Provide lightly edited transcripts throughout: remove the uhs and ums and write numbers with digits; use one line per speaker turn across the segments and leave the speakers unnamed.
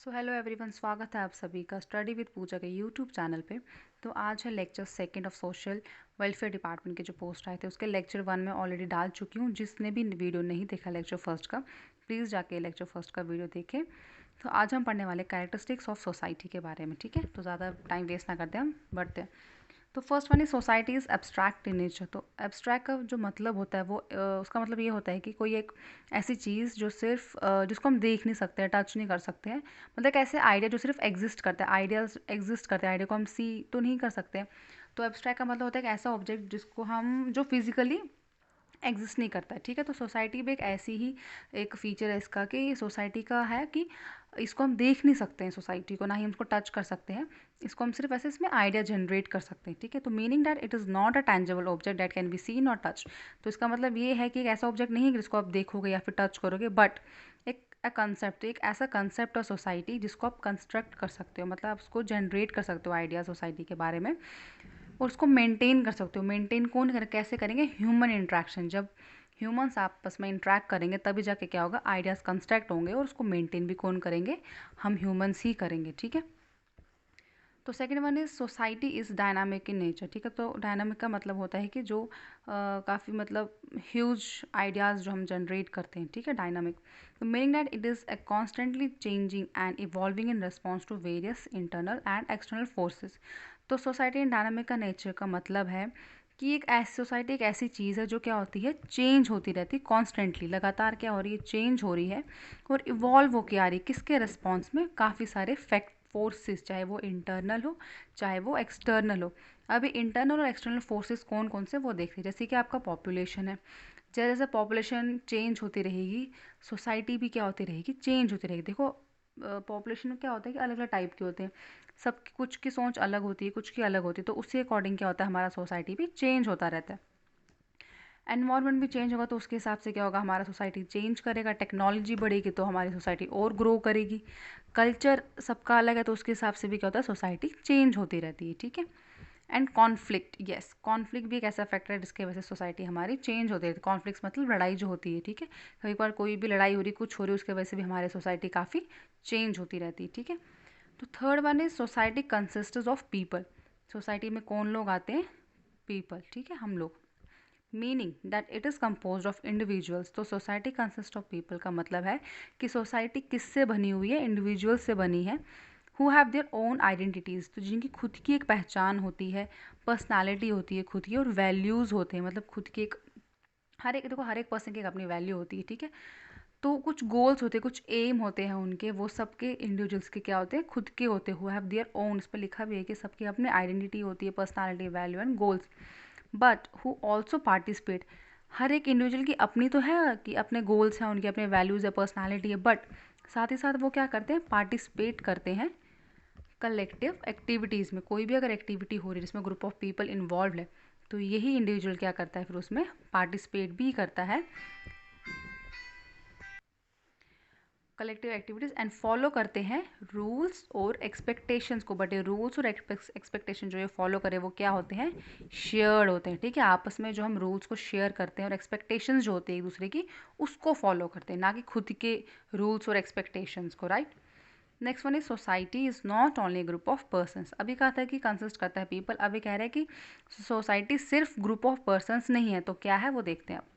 So hello everyone, स्वागत है आप सभी का स्टडी विद पूजा के यूट्यूब चैनल पे। तो आज है lecture second of social welfare department के जो पोस्ट आए थे उसके लेक्चर 1 में ऑलरेडी डाल चुकी हूँ। जिसने भी वीडियो नहीं देखा लेक्चर फर्स्ट का, प्लीज़ जाके लेक्चर फर्स्ट का वीडियो देखें। तो आज हम पढ़ने वाले कैरेक्टरिस्टिक्स ऑफ सोसाइटी के बारे में, ठीक है। तो ज़्यादा टाइम वेस्ट ना करते, हम बढ़ते हैं। तो first one is society is abstract in nature. तो एब्स्ट्रैक्ट का जो मतलब होता है वो उसका मतलब ये होता है कि कोई एक ऐसी चीज़ जो सिर्फ जिसको हम देख नहीं सकते हैं, टच नहीं कर सकते हैं, मतलब एक ऐसे आइडिया जो सिर्फ एग्जिस्ट करता है, आइडियाज एग्जिस्ट करते हैं, आइडिया को हम सी तो नहीं कर सकते। तो एब्स्ट्रैक्ट का मतलब होता है कि ऐसा ऑब्जेक्ट जिसको हम जो फिजिकली एग्जिस्ट नहीं करता है, ठीक है। तो सोसाइटी भी एक ऐसी ही एक फीचर है इसका कि सोसाइटी का है कि इसको हम देख नहीं सकते हैं, सोसाइटी को ना ही हम उसको टच कर सकते हैं, इसको हम सिर्फ ऐसे इसमें आइडिया जनरेट कर सकते हैं, ठीक है। तो meaning that it is not a tangible object that can be seen और टच। तो इसका मतलब ये है कि एक ऐसा ऑब्जेक्ट नहीं है जिसको आप देखोगे या फिर टच करोगे, बट एक कंसेप्ट, एक ऐसा कंसेप्ट और सोसाइटी जिसको आप कंस्ट्रक्ट कर सकते हो, मतलब आप उसको जनरेट कर सकते हो आइडिया सोसाइटी के बारे में, और उसको मेंटेन कर सकते हो। मेंटेन कौन कर कैसे करेंगे? Human interaction. जब ह्यूमंस आपस में इंट्रैक्ट करेंगे तभी जाके क्या होगा, आइडियाज़ कंस्ट्रक्ट होंगे, और उसको मेंटेन भी कौन करेंगे? हम ह्यूमंस ही करेंगे, ठीक है। तो second one is society is dynamic in nature, ठीक है। तो डायनामिक का मतलब होता है कि जो काफ़ी मतलब ह्यूज आइडियाज़ जो हम जनरेट करते हैं, ठीक है, डायनामिक। तो meaning that it is a constantly changing and evolving in response to various internal and external forces. तो सोसाइटी इन डायनामिक का नेचर का मतलब है कि एक ऐसी सोसाइटी एक ऐसी चीज़ है जो क्या होती है, चेंज होती रहती है कॉन्स्टेंटली, लगातार क्या हो रही है, चेंज हो रही है, और इवॉल्व होके आ रही है किसके रिस्पॉन्स में? काफ़ी सारे फैक्ट फोर्सेस, चाहे वो इंटरनल हो चाहे वो एक्सटर्नल हो। अभी इंटरनल और एक्सटर्नल फोर्सेस कौन कौन से वो देखते हैं, जैसे कि आपका पॉपुलेशन है। जैसे जैसे पॉपुलेशन चेंज होती रहेगी, सोसाइटी भी क्या होती रहेगी, चेंज होती रहेगी। देखो पॉपुलेशन में क्या होता है कि अलग अलग टाइप के होते हैं, सब कुछ की सोच अलग होती है, कुछ की अलग होती है, तो उसके अकॉर्डिंग क्या होता है, हमारा सोसाइटी भी चेंज होता रहता है। एनवायरनमेंट भी चेंज होगा तो उसके हिसाब से क्या होगा, हमारा सोसाइटी चेंज करेगा। टेक्नोलॉजी बढ़ेगी तो हमारी सोसाइटी और ग्रो करेगी। कल्चर सबका अलग है तो उसके हिसाब से भी क्या होता है, सोसाइटी चेंज होती रहती है, ठीक है। एंड कॉन्फ्लिक्ट, यस, कॉन्फ्लिक्ट भी एक ऐसा फैक्टर है जिसकी वजह से सोसाइटी हमारी चेंज होती है। कॉन्फ्लिक्ट मतलब लड़ाई जो होती है, ठीक है। कभी बार कोई भी लड़ाई हो रही, कुछ हो रही, उसकी वजह से भी हमारी सोसाइटी काफ़ी चेंज होती रहती है, ठीक है। तो third one is society consists of people. Society में कौन लोग आते हैं? पीपल, ठीक है, हम लोग। Meaning that it is compose of individuals. तो सोसाइटी कंसिस्ट ऑफ पीपल का मतलब है कि सोसाइटी किससे बनी हुई है? इंडिविजुअल से बनी है। Who have their own identities, तो जिनकी खुद की एक पहचान होती है, पर्सनालिटी होती है खुद की, और वैल्यूज़ होते हैं, मतलब खुद की एक, हर एक, देखो हर एक पर्सन की एक अपनी वैल्यू होती है, ठीक है। तो कुछ गोल्स होते हैं, कुछ एम होते हैं उनके, वो सबके इंडिविजुअल्स के क्या होते हैं, खुद के होते हैं। हु हैव देयर ओन, इस पर लिखा भी है कि सबकी अपनी आइडेंटिटी होती है, personality, value and goals. But who also participate, हर एक इंडिविजुअल की अपनी तो है कि अपने गोल्स हैं, उनके अपने वैल्यूज़ है, पर्सनालिटी है, बट साथ ही साथ वो क्या करते हैं, पार्टिसिपेट करते हैं कलेक्टिव एक्टिविटीज़ में। कोई भी अगर एक्टिविटी हो रही है जिसमें ग्रुप ऑफ पीपल इन्वॉल्व है, तो यही इंडिविजुअल क्या करता है, फिर उसमें पार्टिसिपेट भी करता है कलेक्टिव एक्टिविटीज़, एंड फॉलो करते हैं रूल्स और एक्सपेक्टेशंस को। बट ये रूल्स और एक्सपेक्टेशन जो ये फॉलो करे वो क्या होते हैं, शेयर्ड होते हैं, ठीक है। आपस में जो हम रूल्स को शेयर करते हैं और एक्सपेक्टेशंस जो होती है एक दूसरे की, उसको फॉलो करते हैं, ना कि खुद के रूल्स और एक्सपेक्टेशंस को, right. Next one is society is not only group of persons. अभी कहा था कि कंसिस्ट करता है पीपल, अभी कह रहे हैं कि सोसाइटी सिर्फ ग्रुप ऑफ पर्सनस नहीं है, तो क्या है वो देखते हैं अब।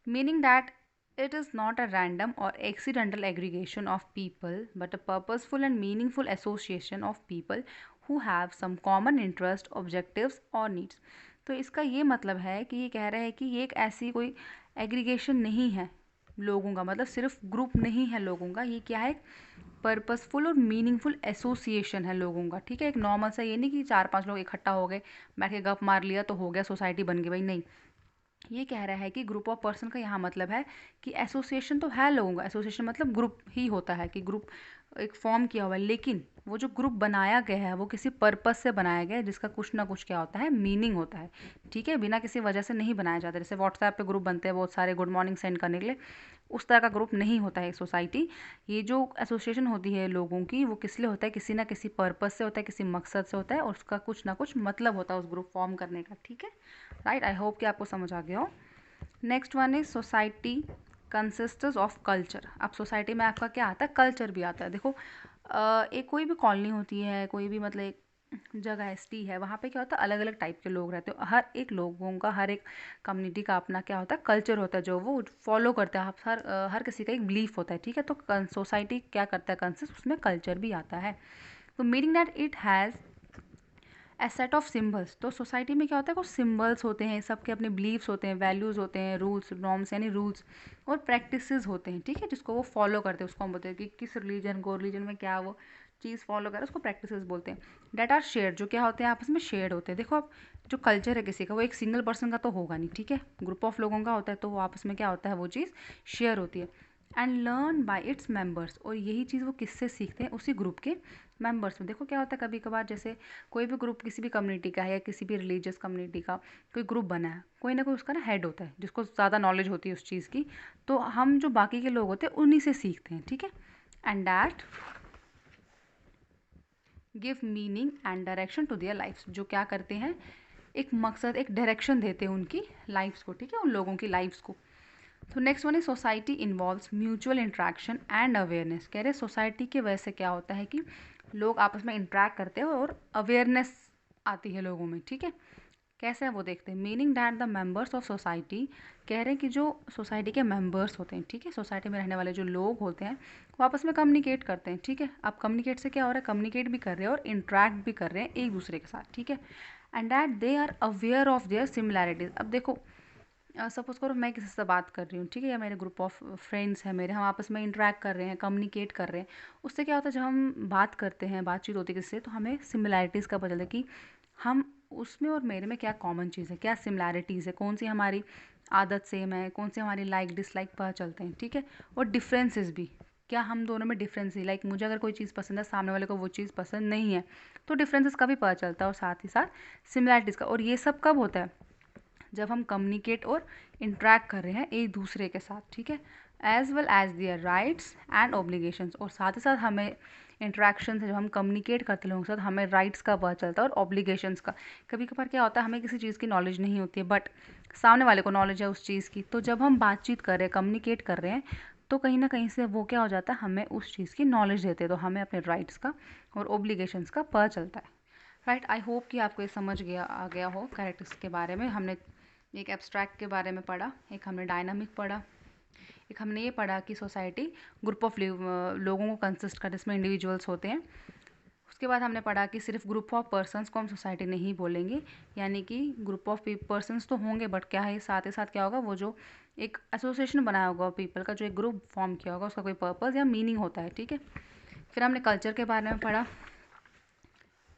Meaning that it is not a random or accidental aggregation of people, but a purposeful and meaningful association of people who have some common interest, objectives और needs। तो इसका ये मतलब है कि ये कह रहे हैं कि ये एक ऐसी कोई एग्रीगेशन नहीं है लोगों का, मतलब सिर्फ ग्रुप नहीं है लोगों का, ये क्या है, पर्पसफुल और मीनिंगफुल एसोसिएशन है लोगों का, ठीक है। एक नॉर्मल सा ये नहीं कि 4-5 लोग इकट्ठा हो गए, बैठ के गप मार लिया तो हो गया, सोसाइटी बन गई, भाई नहीं। ये कह रहा है कि ग्रुप ऑफ पर्सन का यहाँ मतलब है कि एसोसिएशन तो है लोगों का, एसोसिएशन मतलब ग्रुप ही होता है कि ग्रुप एक फॉर्म किया हुआ है, लेकिन वो जो ग्रुप बनाया गया है वो किसी पर्पस से बनाया गया है जिसका कुछ ना कुछ क्या होता है, मीनिंग होता है, ठीक है। बिना किसी वजह से नहीं बनाया जाता। जैसे व्हाट्सएप पे ग्रुप बनते हैं बहुत सारे गुड मॉर्निंग सेंड करने के लिए, उस तरह का ग्रुप नहीं होता है सोसाइटी। ये जो एसोसिएशन होती है लोगों की, वो किस लिए होता है, किसी ना किसी पर्पस से होता है, किसी मकसद से होता है, और उसका कुछ ना कुछ मतलब होता है उस ग्रुप फॉर्म करने का, ठीक है, राइट। आई होप कि आपको समझ आ गया हो। Next one is society consistence of culture. अब सोसाइटी में आपका क्या आता है, कल्चर भी आता है। देखो एक कोई भी कॉलोनी होती है, कोई भी मतलब एक जगह है, सिटी है, वहाँ पे क्या होता है, अलग अलग टाइप के लोग रहते हैं। हर एक लोगों का, हर एक कम्युनिटी का अपना क्या होता है, कल्चर होता है जो वो फॉलो करते हैं। हर किसी का एक बिलीफ होता है, ठीक है। तो सोसाइटी क्या करता है, कंसिस्ट, उसमें कल्चर भी आता है। तो meaning that it has a set of symbols. तो सोसाइटी में क्या होता है, कुछ सिम्बल्स होते हैं, सबके अपने बिलीव्स होते हैं, वैल्यूज़ होते हैं, रूल्स नॉर्म्स यानी रूल्स और प्रैक्टिसेस होते हैं, ठीक है, जिसको वो फॉलो करते हैं। उसको हम बोलते हैं कि किस रिलीजन में क्या वो चीज़ फॉलो करे, उसको प्रैक्टिसेस बोलते हैं। डेट आर शेयर, जो क्या होते हैं, आपस में शेयर होते हैं। देखो अब जो कल्चर है किसी का, वो एक सिंगल पर्सन का तो होगा नहीं, ठीक है, ग्रुप ऑफ लोगों का होता है, तो वो आपस में क्या होता है, वो चीज़ शेयर होती है। And learn by its members, और यही चीज़ वो किससे सीखते हैं, उसी ग्रुप के मेंबर्स में। देखो क्या होता है, कभी कभार जैसे कोई भी ग्रुप किसी भी कम्युनिटी का है या किसी भी रिलीजियस कम्युनिटी का कोई ग्रुप बना है, कोई ना कोई उसका ना हेड होता है जिसको ज़्यादा नॉलेज होती है उस चीज़ की। तो हम जो बाकी के लोग होते हैं उन्हीं से सीखते हैं, ठीक है। And that give meaning and direction to their lifes, जो क्या करते हैं, एक मकसद, एक डायरेक्शन देते हैं उनकी लाइफ्स को, ठीक है, उन लोगों की लाइफ्स को। तो नेक्स्ट वन है society involves mutual interaction and awareness. कह रहे सोसाइटी की वजह से क्या होता है कि लोग आपस में इंट्रैक्ट करते हैं और अवेयरनेस आती है लोगों में, ठीक है। कैसे है वो देखते हैं। Meaning that the members of society, कह रहे हैं कि जो सोसाइटी के मेंबर्स होते हैं, ठीक है, सोसाइटी में रहने वाले जो लोग होते हैं, वो आपस में कम्युनिकेट करते हैं, ठीक है। अब कम्युनिकेट से क्या हो रहा है, कम्युनिकेट भी कर रहे हैं और इंट्रैक्ट भी कर रहे हैं एक दूसरे के साथ, ठीक है। And that they are aware of their similarities. अब देखो सपोज़ करो मैं किसी से बात कर रही हूँ, ठीक है, या मेरे ग्रुप ऑफ फ्रेंड्स हैं मेरे, हम आपस में इंटरेक्ट कर रहे हैं, कम्युनिकेट कर रहे हैं। उससे क्या होता है, जब हम बात करते हैं, बातचीत होती है किसी से, तो हमें सिमिलैरिटीज़ का पता चलता है कि हम उसमें और मेरे में क्या कॉमन चीज़ है, क्या सिमिलैरिटीज़ है, कौन सी हमारी आदत सेम है, कौन सी हमारी लाइक डिसलाइक पता चलते हैं, ठीक है। और डिफरेंसेस भी, क्या हम दोनों में डिफरेंस है, लाइक मुझे अगर कोई चीज़ पसंद है, सामने वाले को वो चीज़ पसंद नहीं है, तो डिफरेंसेस का भी पता चलता है, और साथ ही साथ सिमिलैरिटीज़ का। और ये सब कब होता है, जब हम कम्युनिकेट और इंटरेक्ट कर रहे हैं एक दूसरे के साथ, ठीक है, as well as their rights and obligations. और साथ ही साथ हमें इंट्रैक्शन से, जब हम कम्युनिकेट करते लोगों के साथ, हमें राइट्स का पता चलता है और ऑब्लिगेशंस का। कभी कभार क्या होता है, हमें किसी चीज़ की नॉलेज नहीं होती है, बट सामने वाले को नॉलेज है उस चीज़ की, तो जब हम बातचीत कर रहे हैं, कम्युनिकेट कर रहे हैं, तो कहीं ना कहीं से वो क्या हो जाता है, हमें उस चीज़ की नॉलेज देते हैं, तो हमें अपने राइट्स का और ऑब्लिगेशंस का पता चलता है। राइट, आई होप कि आपको ये समझ आ गया हो कैरेक्टर्स के बारे में। हमने एक एब्स्ट्रैक्ट के बारे में पढ़ा, एक हमने डायनामिक पढ़ा, एक हमने ये पढ़ा कि सोसाइटी ग्रुप ऑफ लोगों को कंसिस्ट कर, जिसमें इंडिविजुअल्स होते हैं। उसके बाद हमने पढ़ा कि सिर्फ ग्रुप ऑफ पर्सन्स को हम सोसाइटी नहीं बोलेंगे, यानी कि ग्रुप ऑफ पर्सन्स तो होंगे, बट क्या है, साथ ही साथ क्या होगा, वो जो एक एसोसिएशन बनाया होगा पीपल का, जो एक ग्रुप फॉर्म किया होगा, उसका कोई पर्पज़ या मीनिंग होता है, ठीक है। फिर हमने कल्चर के बारे में पढ़ा,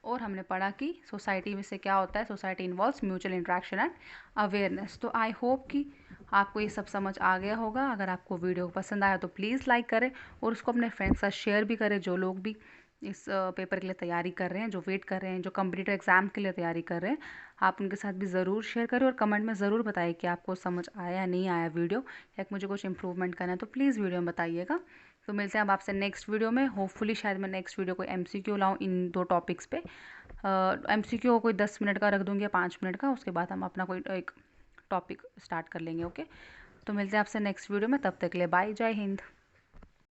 और हमने पढ़ा कि सोसाइटी में से क्या होता है, society involves mutual interaction and awareness. तो आई होप कि आपको ये सब समझ आ गया होगा। अगर आपको वीडियो पसंद आया तो प्लीज़ लाइक करें और उसको अपने फ्रेंड्स के साथ शेयर भी करें, जो लोग भी इस पेपर के लिए तैयारी कर रहे हैं, जो वेट कर रहे हैं, जो कॉम्पिटिटिव एग्ज़ाम के लिए तैयारी कर रहे हैं, आप उनके साथ भी ज़रूर शेयर करें और कमेंट में ज़रूर बताइए कि आपको समझ आया या नहीं आया वीडियो, या मुझे कुछ इंप्रूवमेंट करना है तो प्लीज़ वीडियो में बताइएगा। तो मिलते हैं अब आपसे नेक्स्ट वीडियो में। होपफुली शायद मैं नेक्स्ट वीडियो कोई MCQ लाऊँ इन 2 टॉपिक्स पे। MCQ कोई 10 मिनट का रख दूँगी या 5 मिनट का, उसके बाद हम अपना कोई एक टॉपिक स्टार्ट कर लेंगे, ओके। तो मिलते हैं आपसे नेक्स्ट वीडियो में, तब तक के लिए बाय, जय हिंद।